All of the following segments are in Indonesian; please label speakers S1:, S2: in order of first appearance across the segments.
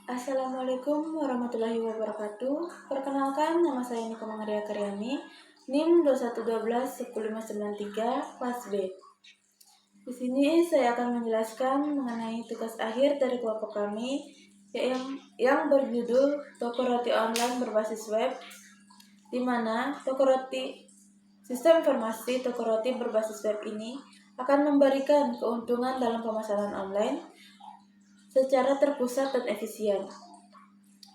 S1: Assalamualaikum warahmatullahi wabarakatuh. Perkenalkan, nama saya Niko Mangaria Karyani, NIM 2112-10593, kelas B. Di sini saya akan menjelaskan mengenai tugas akhir dari kelompok kami yang berjudul Toko Roti Online Berbasis Web, di mana sistem informasi toko roti berbasis web ini akan memberikan keuntungan dalam pemasaran online secara terpusat dan efisien.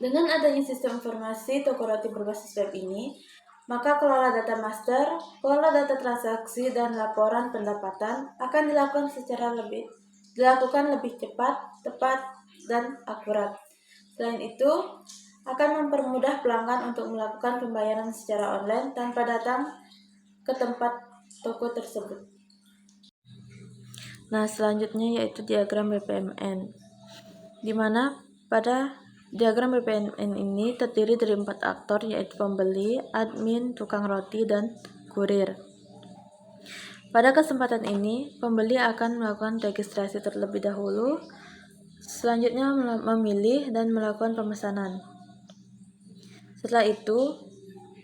S1: Dengan adanya sistem informasi toko roti berbasis web ini, maka kelola data master, kelola data transaksi, dan laporan pendapatan akan dilakukan lebih cepat, tepat, dan akurat. Selain itu, akan mempermudah pelanggan untuk melakukan pembayaran secara online tanpa datang ke tempat toko tersebut. Nah, selanjutnya yaitu diagram BPMN, di mana pada diagram BPMN ini terdiri dari 4 aktor, yaitu pembeli, admin, tukang roti, dan kurir. Pada kesempatan ini, pembeli akan melakukan registrasi terlebih dahulu, selanjutnya memilih dan melakukan pemesanan. Setelah itu,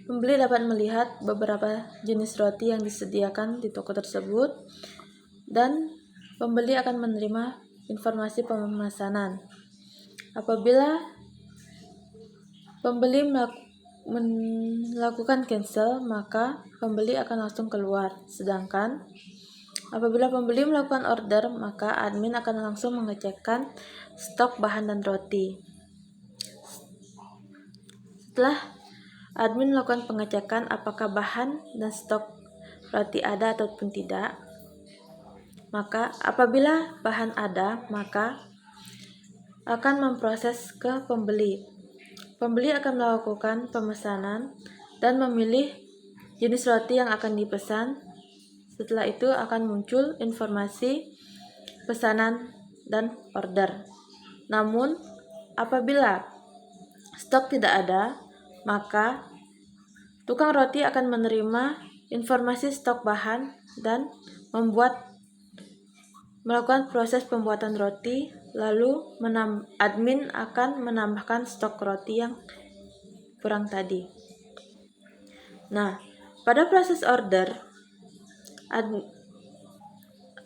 S1: pembeli dapat melihat beberapa jenis roti yang disediakan di toko tersebut, dan pembeli akan menerima informasi pemesanan. Apabila pembeli melakukan cancel, maka pembeli akan langsung keluar. Sedangkan apabila pembeli melakukan order, maka admin akan langsung mengecekkan stok bahan dan roti. Setelah admin melakukan pengecekan apakah bahan dan stok roti ada ataupun tidak, maka apabila bahan ada, maka akan memproses ke pembeli. Pembeli akan melakukan pemesanan dan memilih jenis roti yang akan dipesan. Setelah itu akan muncul informasi pesanan dan order. Namun, apabila stok tidak ada, maka tukang roti akan menerima informasi stok bahan dan melakukan proses pembuatan roti, lalu admin akan menambahkan stok roti yang kurang tadi. Nah, pada proses order,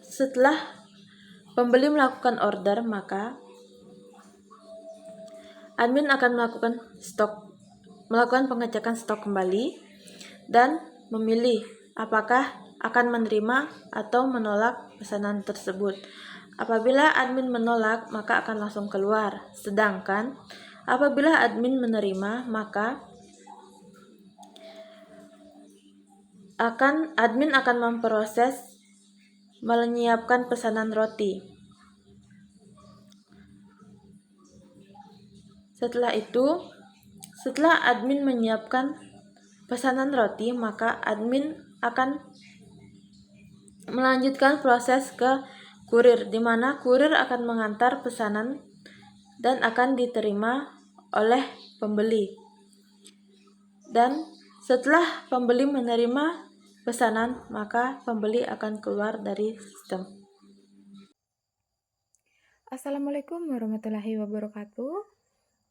S1: setelah pembeli melakukan order, maka admin akan melakukan pengecekan stok kembali dan memilih apakah akan menerima atau menolak pesanan tersebut. Apabila admin menolak, maka akan langsung keluar. Sedangkan apabila admin menerima, maka admin akan memproses menyiapkan pesanan roti. Setelah admin menyiapkan pesanan roti, maka admin akan melanjutkan proses ke kurir, di mana kurir akan mengantar pesanan dan akan diterima oleh pembeli. Dan setelah pembeli menerima pesanan, maka pembeli akan keluar dari sistem.
S2: Assalamualaikum warahmatullahi wabarakatuh.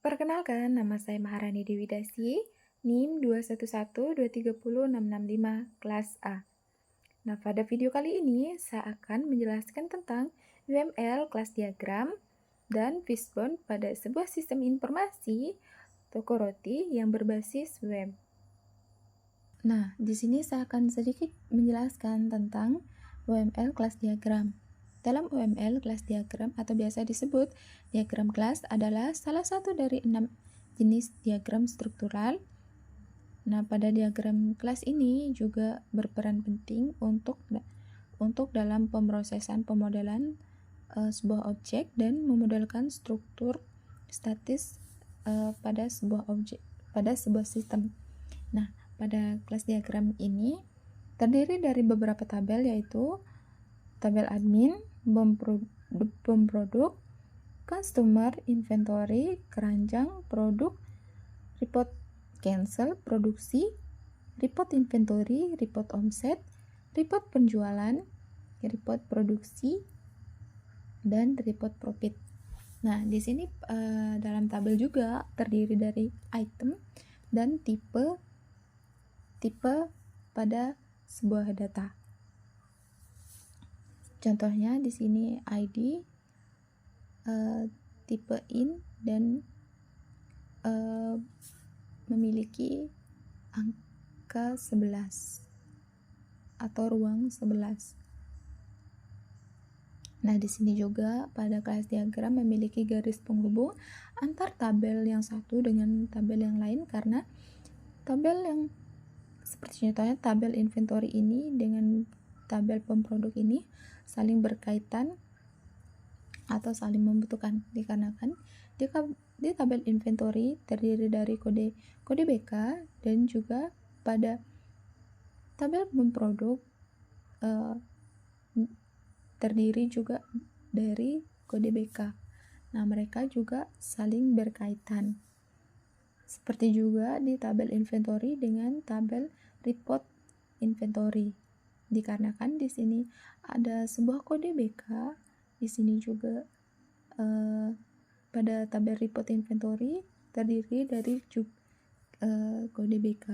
S2: Perkenalkan, nama saya Maharani Dewi Dasi, NIM 211230665, kelas A. Nah, pada video kali ini saya akan menjelaskan tentang UML kelas diagram dan fishbone pada sebuah sistem informasi toko roti yang berbasis web. Nah, di sini saya akan sedikit menjelaskan tentang UML kelas diagram. Dalam UML kelas diagram atau biasa disebut diagram kelas adalah salah satu dari 6 jenis diagram struktural. Nah, pada diagram kelas ini juga berperan penting untuk dalam pemrosesan pemodelan sebuah objek dan memodelkan struktur statis pada sebuah sistem. Nah, pada kelas diagram ini terdiri dari beberapa tabel, yaitu tabel admin, BOM produk, customer, inventory, keranjang, produk, report cancel, produksi, report inventory, report omset, report penjualan, report produksi, dan report profit. Nah, di sini dalam tabel juga terdiri dari item dan tipe pada sebuah data. Contohnya di sini ID, tipe in, dan memiliki angka 11 atau ruang 11. Nah, di sini juga pada kelas diagram memiliki garis penghubung antar tabel yang satu dengan tabel yang lain, karena tabel yang seperti contohnya tabel inventory ini dengan tabel pemproduk ini saling berkaitan atau saling membutuhkan, dikarenakan di tabel inventory terdiri dari kode BK, dan juga pada tabel pemproduk terdiri juga dari kode BK. Nah, mereka juga saling berkaitan. Seperti juga di tabel inventory dengan tabel report inventory. Dikarenakan di sini ada sebuah kode BK, di sini juga pada tabel report inventory terdiri dari kode BK.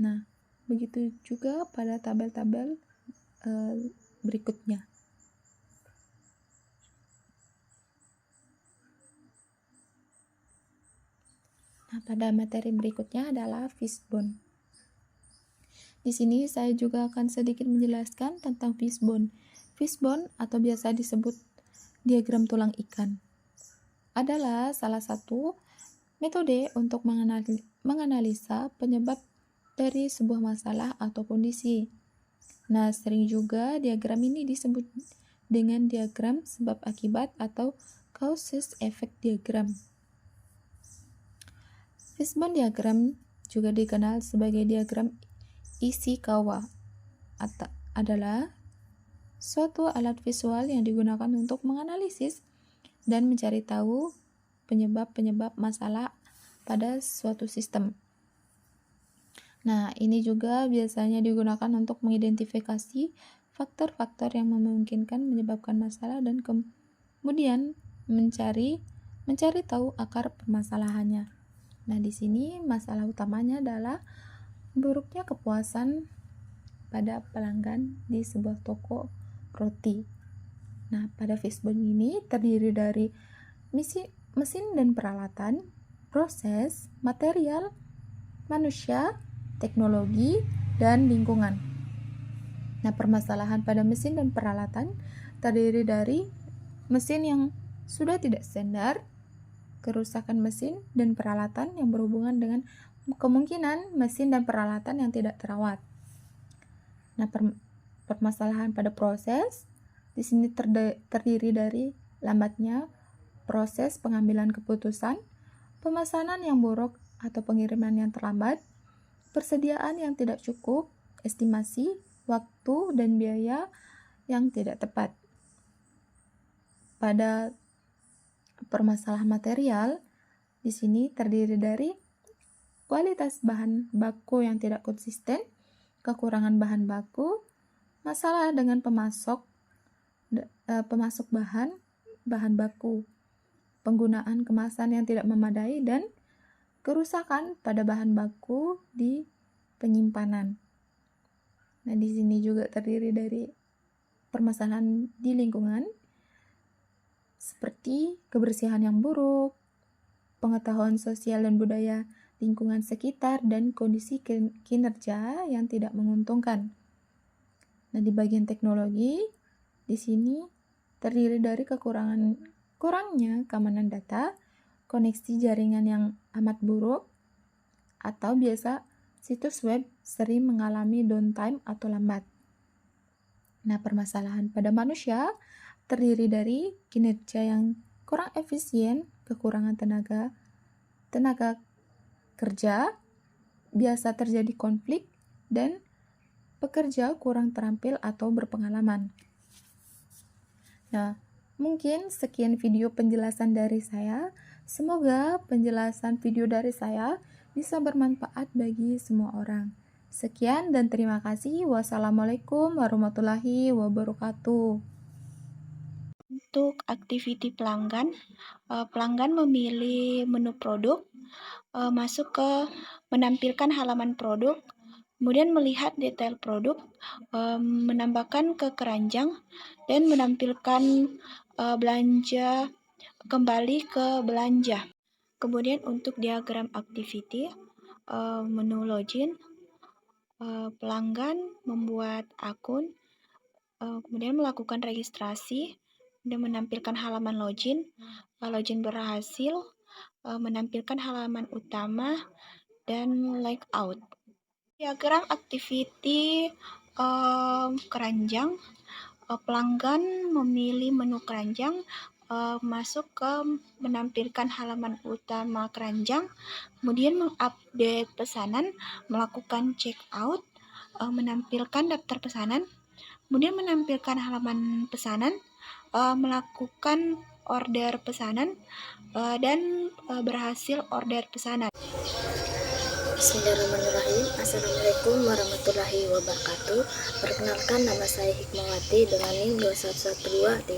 S2: Nah, begitu juga pada tabel-tabel berikutnya. Nah, pada materi berikutnya adalah fishbone. Di sini saya juga akan sedikit menjelaskan tentang fishbone. Fishbone atau biasa disebut diagram tulang ikan adalah salah satu metode untuk menganalisa penyebab dari sebuah masalah atau kondisi. Nah, sering juga diagram ini disebut dengan diagram sebab akibat atau causes effect diagram. Fishbone diagram juga dikenal sebagai diagram Ishikawa adalah suatu alat visual yang digunakan untuk menganalisis dan mencari tahu penyebab-penyebab masalah pada suatu sistem. Nah, ini juga biasanya digunakan untuk mengidentifikasi faktor-faktor yang memungkinkan menyebabkan masalah dan kemudian mencari tahu akar permasalahannya. Nah, di sini masalah utamanya adalah buruknya kepuasan pada pelanggan di sebuah toko roti. Nah, pada fishbone ini terdiri dari mesin dan peralatan, proses, material, manusia, teknologi, dan lingkungan. Nah, permasalahan pada mesin dan peralatan terdiri dari mesin yang sudah tidak standar, kerusakan mesin dan peralatan yang berhubungan dengan kemungkinan mesin dan peralatan yang tidak terawat. Nah, permasalahan pada proses di sini terdiri dari lambatnya proses pengambilan keputusan, pemesanan yang buruk atau pengiriman yang terlambat, persediaan yang tidak cukup, estimasi waktu dan biaya yang tidak tepat. Pada permasalahan material di sini terdiri dari kualitas bahan baku yang tidak konsisten, kekurangan bahan baku, masalah dengan pemasok bahan baku, penggunaan kemasan yang tidak memadai, dan kerusakan pada bahan baku di penyimpanan. Nah, di sini juga terdiri dari permasalahan di lingkungan seperti kebersihan yang buruk, pengetahuan sosial dan budaya lingkungan sekitar, dan kondisi kinerja yang tidak menguntungkan. Nah, di bagian teknologi, di sini terdiri dari kurangnya keamanan data, koneksi jaringan yang amat buruk, atau biasa situs web sering mengalami downtime atau lambat. Nah, permasalahan pada manusia terdiri dari kinerja yang kurang efisien, kekurangan tenaga kerja, biasa terjadi konflik, dan pekerja kurang terampil atau berpengalaman. Nah, mungkin sekian video penjelasan dari saya. Semoga penjelasan video dari saya bisa bermanfaat bagi semua orang. Sekian dan terima kasih. Wassalamualaikum warahmatullahi wabarakatuh.
S3: Untuk activity pelanggan, pelanggan memilih menu produk, masuk ke menampilkan halaman produk, kemudian melihat detail produk, menambahkan ke keranjang, dan menampilkan belanja kembali ke belanja. Kemudian untuk diagram activity, menu login, pelanggan membuat akun, kemudian melakukan registrasi, dan menampilkan halaman login, login berhasil, menampilkan halaman utama, dan layout. Diagram activity keranjang, pelanggan memilih menu keranjang, masuk ke menampilkan halaman utama keranjang, kemudian mengupdate pesanan, melakukan check out, menampilkan daftar pesanan, kemudian menampilkan halaman pesanan, melakukan order pesanan, dan berhasil order pesanan.
S1: Bismillahirrahmanirrahim. Assalamualaikum warahmatullahi wabarakatuh. Perkenalkan, nama saya Hikmawati dengan NIM 211230655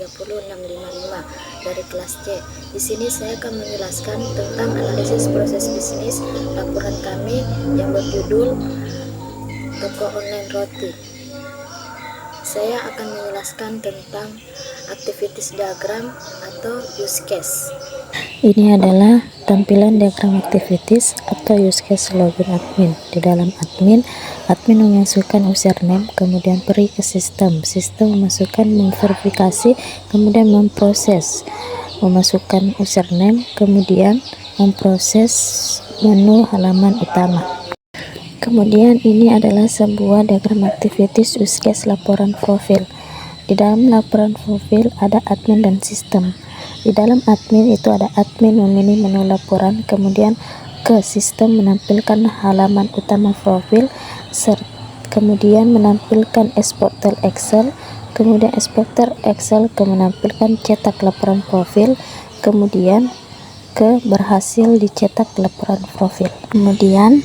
S1: dari kelas C. Di sini saya akan menjelaskan tentang analisis proses bisnis laporan kami yang berjudul Toko Online Roti. Saya akan menjelaskan tentang activities diagram atau use case. Ini adalah tampilan diagram activities atau use case login admin. Di dalam admin memasukkan username, kemudian pergi ke sistem memasukkan, memverifikasi, kemudian memproses, memasukkan username, kemudian memproses menu halaman utama. Kemudian ini adalah sebuah diagram activities use case laporan profil. Di dalam laporan profil ada admin dan sistem. Di dalam admin itu ada admin memilih menu laporan, kemudian ke sistem menampilkan halaman utama profil, kemudian menampilkan eksporter Excel, kemudian eksporter Excel menampilkan cetak laporan profil, kemudian ke berhasil dicetak laporan profil. Kemudian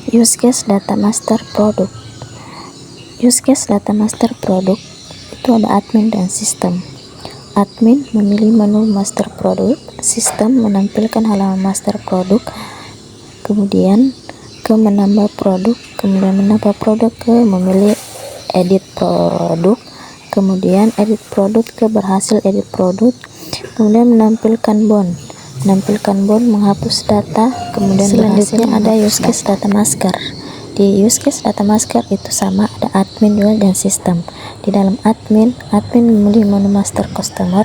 S1: use case data master produk. Use case data master produk itu ada admin dan sistem. Admin memilih menu master produk, sistem menampilkan halaman master produk, kemudian ke menambah produk, kemudian menambah produk ke memilih edit produk, kemudian edit produk ke berhasil edit produk, kemudian menampilkan bond menghapus data, kemudian selanjutnya ada use case data masker. Di use case data masker itu sama, ada admin juga dan sistem. Di dalam admin memilih menu master customer.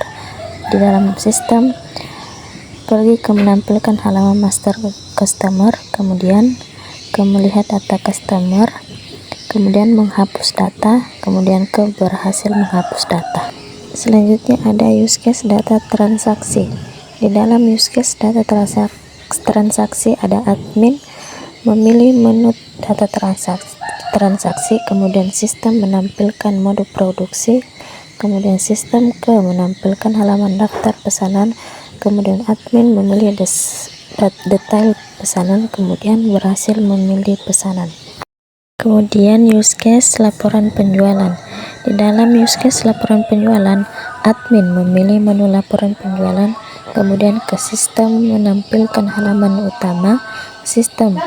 S1: Di dalam sistem pergi ke menampilkan halaman master customer, kemudian ke melihat data customer, kemudian menghapus data, kemudian ke berhasil menghapus data. Selanjutnya ada use case data transaksi. Di dalam use case data transaksi ada admin memilih menu data transaksi, kemudian sistem menampilkan mode produksi, kemudian sistem ke menampilkan halaman daftar pesanan, kemudian admin memilih detail pesanan, kemudian berhasil memilih pesanan. Kemudian use case laporan penjualan. Di dalam use case laporan penjualan, admin memilih menu laporan penjualan, kemudian ke sistem menampilkan halaman utama, sistem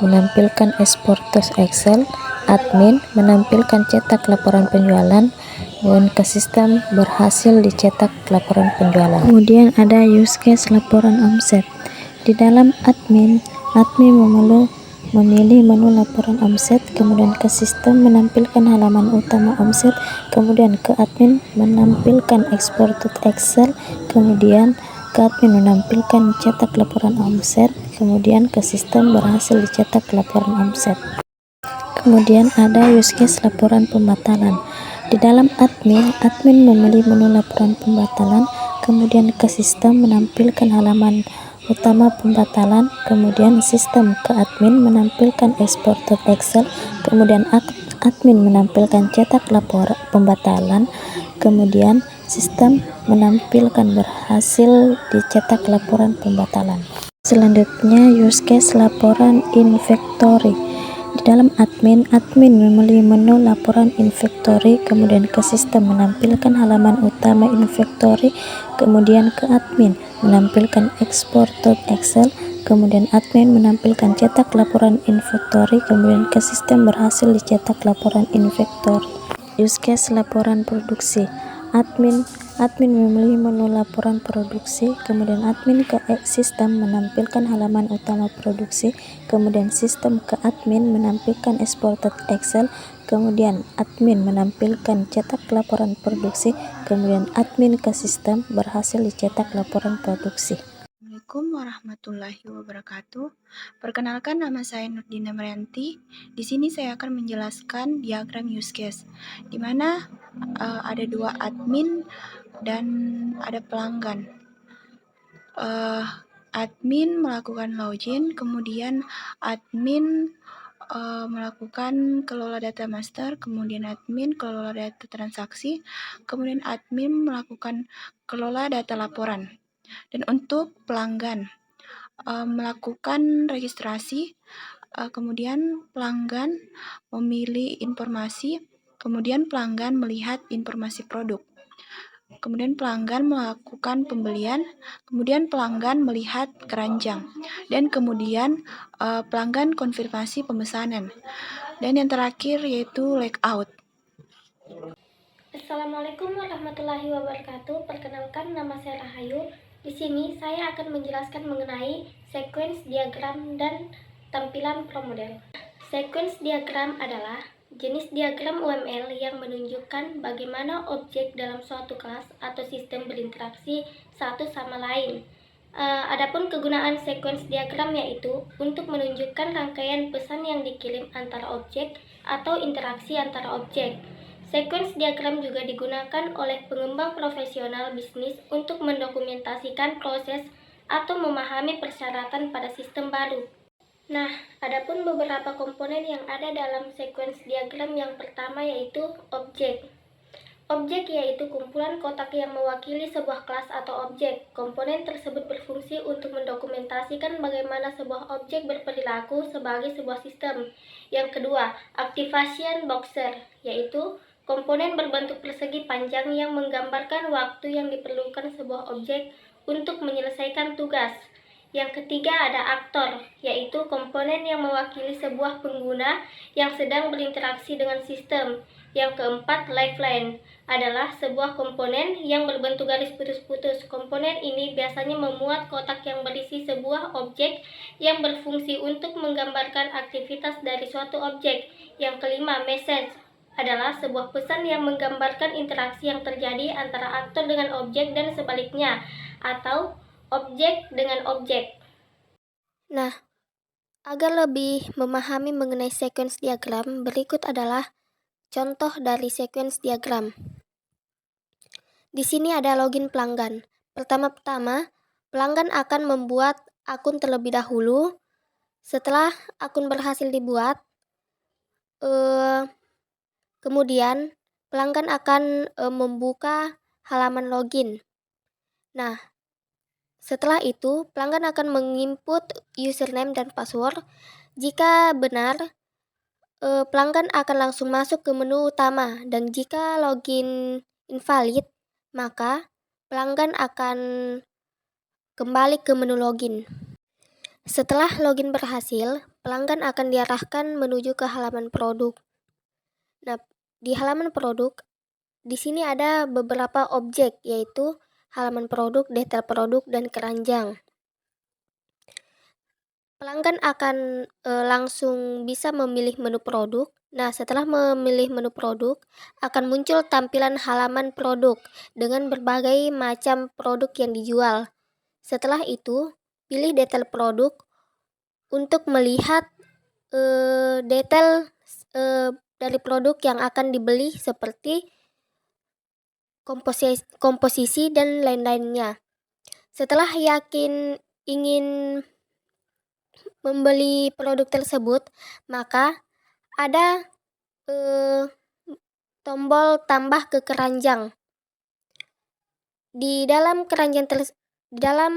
S1: menampilkan eksporter Excel, admin menampilkan cetak laporan penjualan, dan ke sistem berhasil dicetak laporan penjualan. Kemudian ada use case laporan omset. Di dalam admin memilih menu laporan omset, kemudian ke sistem menampilkan halaman utama omset, kemudian ke admin menampilkan eksporter Excel, kemudian ke admin menampilkan cetak laporan omset, kemudian ke sistem berhasil dicetak laporan omset. Kemudian ada use case laporan pembatalan. Di dalam admin memilih menu laporan pembatalan, kemudian ke sistem menampilkan halaman utama pembatalan, kemudian sistem ke admin menampilkan eksporter Excel, kemudian admin menampilkan cetak laporan pembatalan, kemudian sistem menampilkan berhasil dicetak laporan pembatalan. Selanjutnya use case laporan inventory.
S4: Di dalam admin memilih menu laporan inventory, kemudian ke sistem menampilkan halaman utama inventory, kemudian ke admin menampilkan export Excel, kemudian admin menampilkan cetak laporan inventory, kemudian ke sistem berhasil dicetak laporan inventory. Use case laporan produksi. Admin memilih menu laporan produksi, kemudian admin ke sistem menampilkan halaman utama produksi, kemudian sistem ke admin menampilkan exported Excel, kemudian admin menampilkan cetak laporan produksi, kemudian admin ke sistem berhasil dicetak laporan produksi.
S3: Assalamualaikum warahmatullahi wabarakatuh. Perkenalkan, nama saya Nurdina Marianti. Di sini saya akan menjelaskan diagram use case, di mana ada dua admin dan ada pelanggan. Admin melakukan login, kemudian admin melakukan kelola data master, kemudian admin kelola data transaksi, kemudian admin melakukan kelola data laporan. Dan untuk pelanggan melakukan registrasi, kemudian pelanggan memilih informasi, kemudian pelanggan melihat informasi produk. Kemudian pelanggan melakukan pembelian, kemudian pelanggan melihat keranjang, dan kemudian pelanggan konfirmasi pemesanan. Dan yang terakhir yaitu layout.
S5: Assalamualaikum warahmatullahi wabarakatuh. Perkenalkan, nama saya Rahayu. Di sini saya akan menjelaskan mengenai sequence diagram dan tampilan ProModel. Sequence diagram adalah jenis diagram UML yang menunjukkan bagaimana objek dalam suatu kelas atau sistem berinteraksi satu sama lain. Adapun kegunaan sequence diagram yaitu untuk menunjukkan rangkaian pesan yang dikirim antara objek atau interaksi antara objek. Sequence diagram juga digunakan oleh pengembang profesional bisnis untuk mendokumentasikan proses atau memahami persyaratan pada sistem baru. Nah, adapun beberapa komponen yang ada dalam sequence diagram, yang pertama yaitu objek. Objek yaitu kumpulan kotak yang mewakili sebuah kelas atau objek. Komponen tersebut berfungsi untuk mendokumentasikan bagaimana sebuah objek berperilaku sebagai sebuah sistem. Yang kedua, activation boxer, yaitu komponen berbentuk persegi panjang yang menggambarkan waktu yang diperlukan sebuah objek untuk menyelesaikan tugas. Yang ketiga ada aktor, yaitu komponen yang mewakili sebuah pengguna yang sedang berinteraksi dengan sistem. Yang keempat, lifeline adalah sebuah komponen yang berbentuk garis putus-putus. Komponen ini biasanya memuat kotak yang berisi sebuah objek yang berfungsi untuk menggambarkan aktivitas dari suatu objek. Yang kelima, message adalah sebuah pesan yang menggambarkan interaksi yang terjadi antara aktor dengan objek dan sebaliknya, atau objek dengan objek. Nah, agar lebih memahami mengenai sequence diagram, berikut adalah contoh dari sequence diagram. Di sini ada login pelanggan. Pertama-tama, pelanggan akan membuat akun terlebih dahulu. Setelah akun berhasil dibuat, kemudian pelanggan akan membuka halaman login. Nah, setelah itu pelanggan akan menginput username dan password. Jika benar, pelanggan akan langsung masuk ke menu utama, dan jika login invalid, maka pelanggan akan kembali ke menu login. Setelah login berhasil, pelanggan akan diarahkan menuju ke halaman produk. Nah, di halaman produk, di sini ada beberapa objek, yaitu halaman produk, detail produk, dan keranjang. Pelanggan akan langsung bisa memilih menu produk. Nah, setelah memilih menu produk, akan muncul tampilan halaman produk dengan berbagai macam produk yang dijual. Setelah itu, pilih detail produk untuk melihat detail dari produk yang akan dibeli seperti komposisi dan lain-lainnya. Setelah yakin ingin membeli produk tersebut, maka ada tombol tambah ke keranjang. Di dalam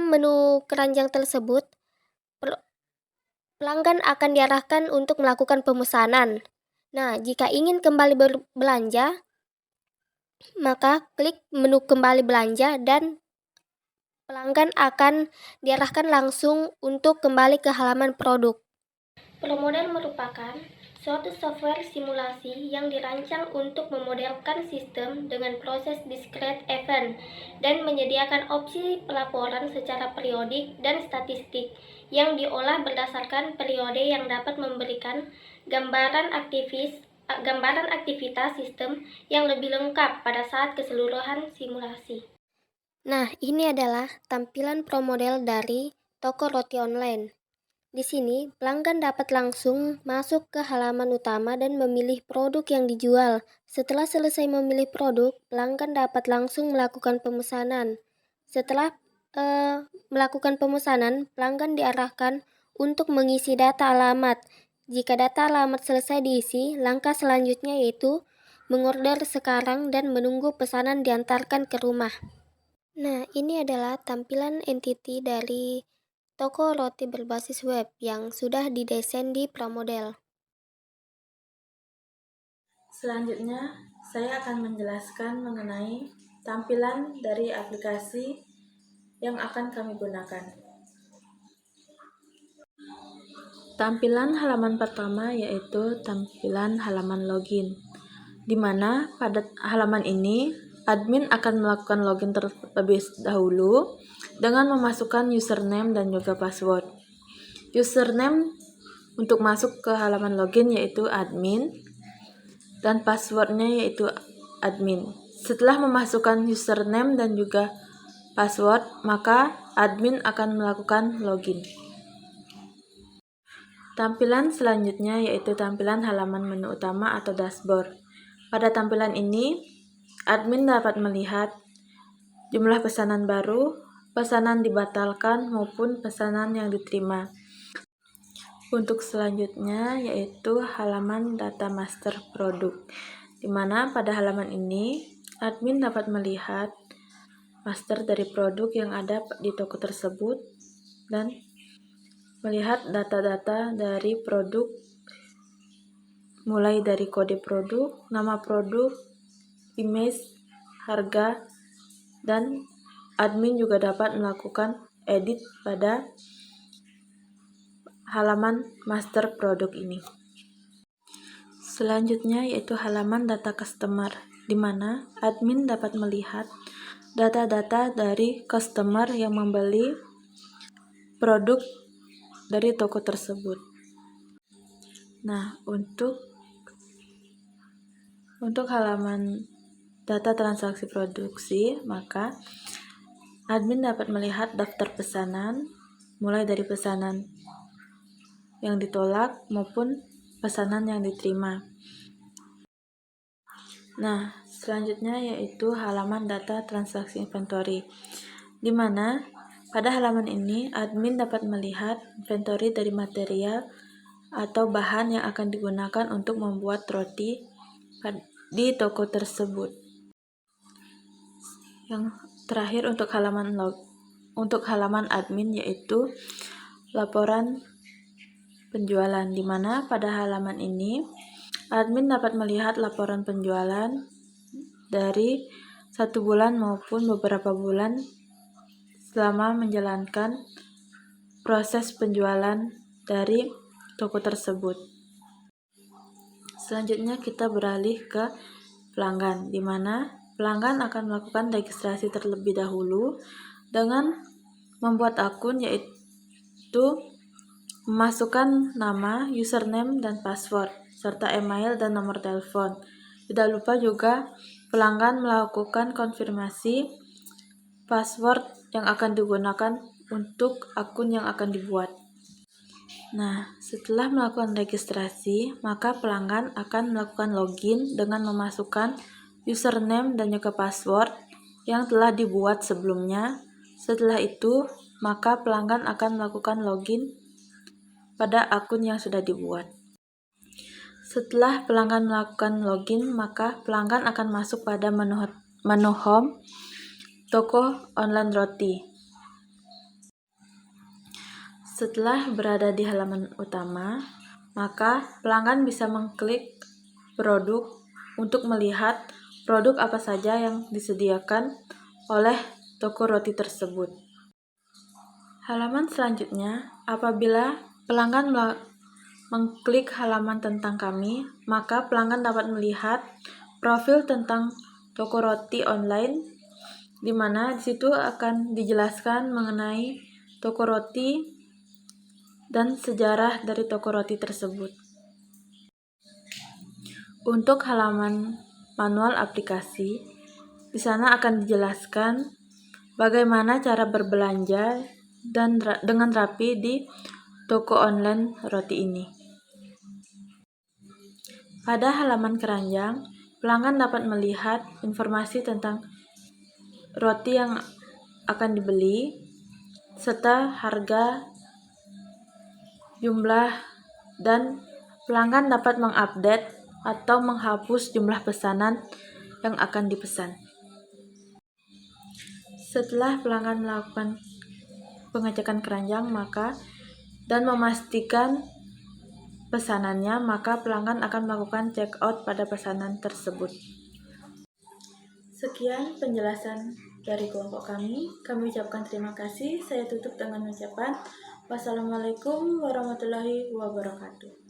S5: menu keranjang tersebut, pelanggan akan diarahkan untuk melakukan pemesanan. Nah, jika ingin kembali berbelanja, maka klik menu kembali belanja dan pelanggan akan diarahkan langsung untuk kembali ke halaman produk. Promodel merupakan suatu software simulasi yang dirancang untuk memodelkan sistem dengan proses discrete event dan menyediakan opsi pelaporan secara periodik dan statistik yang diolah berdasarkan periode yang dapat memberikan gambaran aktivitas sistem yang lebih lengkap pada saat keseluruhan simulasi. Nah, ini adalah tampilan promodel dari toko roti online. Di sini, pelanggan dapat langsung masuk ke halaman utama dan memilih produk yang dijual. Setelah selesai memilih produk, pelanggan dapat langsung melakukan pemesanan. Setelah melakukan pemesanan, pelanggan diarahkan untuk mengisi data alamat. Jika data alamat selesai diisi, langkah selanjutnya yaitu mengorder sekarang dan menunggu pesanan diantarkan ke rumah. Nah, ini adalah tampilan entity dari toko roti berbasis web yang sudah didesain di Promodel.
S1: Selanjutnya, saya akan menjelaskan mengenai tampilan dari aplikasi yang akan kami gunakan. Tampilan halaman pertama yaitu tampilan halaman login, di mana pada halaman ini admin akan melakukan login terlebih dahulu dengan memasukkan username dan juga password. Username untuk masuk ke halaman login yaitu admin dan passwordnya yaitu admin. Setelah memasukkan username dan juga password, maka admin akan melakukan login. Tampilan selanjutnya yaitu tampilan halaman menu utama atau dashboard. Pada tampilan ini, admin dapat melihat jumlah pesanan baru, pesanan dibatalkan, maupun pesanan yang diterima. Untuk selanjutnya yaitu halaman data master produk, di mana pada halaman ini, admin dapat melihat master dari produk yang ada di toko tersebut dan melihat data-data dari produk, mulai dari kode produk, nama produk, image, harga, dan admin juga dapat melakukan edit pada halaman master produk ini. Selanjutnya yaitu halaman data customer, di mana admin dapat melihat data-data dari customer yang membeli produk dari toko tersebut. Nah, untuk halaman data transaksi produksi, maka admin dapat melihat daftar pesanan, mulai dari pesanan yang ditolak maupun pesanan yang diterima. Nah, selanjutnya yaitu halaman data transaksi inventory, di mana pada halaman ini admin dapat melihat inventory dari material atau bahan yang akan digunakan untuk membuat roti di toko tersebut. Yang terakhir untuk halaman admin yaitu laporan penjualan, di mana pada halaman ini admin dapat melihat laporan penjualan dari 1 bulan maupun beberapa bulan selama menjalankan proses penjualan dari toko tersebut. Selanjutnya kita beralih ke pelanggan, di mana pelanggan akan melakukan registrasi terlebih dahulu dengan membuat akun, yaitu memasukkan nama, username, dan password, serta email dan nomor telepon. Tidak lupa juga pelanggan melakukan konfirmasi password yang akan digunakan untuk akun yang akan dibuat. Nah, setelah melakukan registrasi, maka pelanggan akan melakukan login dengan memasukkan username dan juga password yang telah dibuat sebelumnya. Setelah itu, maka pelanggan akan melakukan login pada akun yang sudah dibuat. Setelah pelanggan melakukan login, maka pelanggan akan masuk pada menu home toko online roti. Setelah berada di halaman utama, maka pelanggan bisa mengklik produk untuk melihat produk apa saja yang disediakan oleh toko roti tersebut. Halaman selanjutnya, apabila pelanggan mengklik halaman tentang kami, maka pelanggan dapat melihat profil tentang toko roti online, di mana di situ akan dijelaskan mengenai toko roti dan sejarah dari toko roti tersebut. Untuk halaman manual aplikasi, di sana akan dijelaskan bagaimana cara berbelanja dan dengan rapi di toko online roti ini. Pada halaman keranjang, pelanggan dapat melihat informasi tentang roti yang akan dibeli, serta harga, jumlah, dan pelanggan dapat mengupdate atau menghapus jumlah pesanan yang akan dipesan. Setelah pelanggan melakukan pengecekan keranjang dan memastikan pesanannya, maka pelanggan akan melakukan check out pada pesanan tersebut. Sekian penjelasan dari kelompok kami. Kami ucapkan terima kasih. Saya tutup dengan ucapan wassalamualaikum warahmatullahi wabarakatuh.